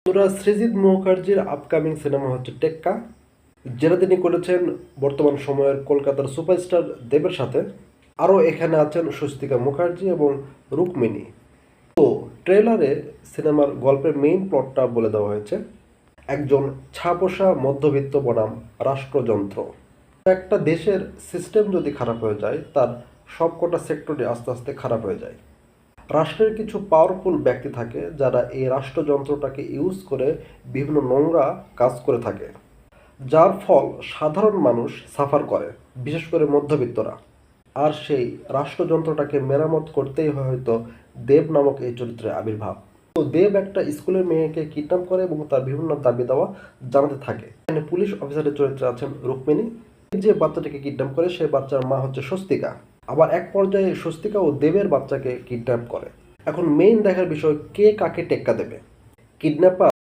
তোরা সৃজিত মুখার্জির upcoming cinema হচ্ছে টেক্কা, যেটা তিনি করেছেন বর্তমান সময়ের কলকাতার সুপারস্টার দেবের সাথে। আরও এখানে আছেন স্বস্তিকা মুখার্জি এবং রুক্মিণী। তো ট্রেলারে সিনেমার গল্পের মেইন প্লটটা বলে দেওয়া হয়েছে। একজন ছাপোষা মধ্যবিত্ত বনাম রাষ্ট্রযন্ত্র। একটা দেশের সিস্টেম যদি খারাপ হয়ে যায়, তার সবকটা সেক্টরে আস্তে আস্তে খারাপ হয়ে যায়। রাষ্ট্রের কিছু পাওয়ারফুল ব্যক্তি থাকে যারা এই রাষ্ট্রযন্ত্রটাকে ইউজ করে বিভিন্ন নোংরা কাজ করে থাকে, যার ফল সাধারণ মানুষ সাফার করে, বিশেষ করে মধ্যবিত্তরা। আর সেই রাষ্ট্রযন্ত্রটাকে মেরামত করতেই হয়তো দেব নামক এই চরিত্রের আবির্ভাব। তো দেব একটা স্কুলের মেয়েকে কিডন্যাপ করে এবং তার বিভিন্ন দাবি দাওয়া জানাতে থাকে। এখানে পুলিশ অফিসারের চরিত্রে আছেন রুক্মিণী। যে বাচ্চাটাকে কিডন্যাপ করে সেই বাচ্চার মা হচ্ছে স্বস্তিকা। আবার এক পর্যায়ে স্বস্তিকা ও দেবের বাচ্চাকে কিডন্যাপ করে। এখন মেইন দেখার বিষয় কে কাকে টেক্কা দেবে। কিডন্যাপার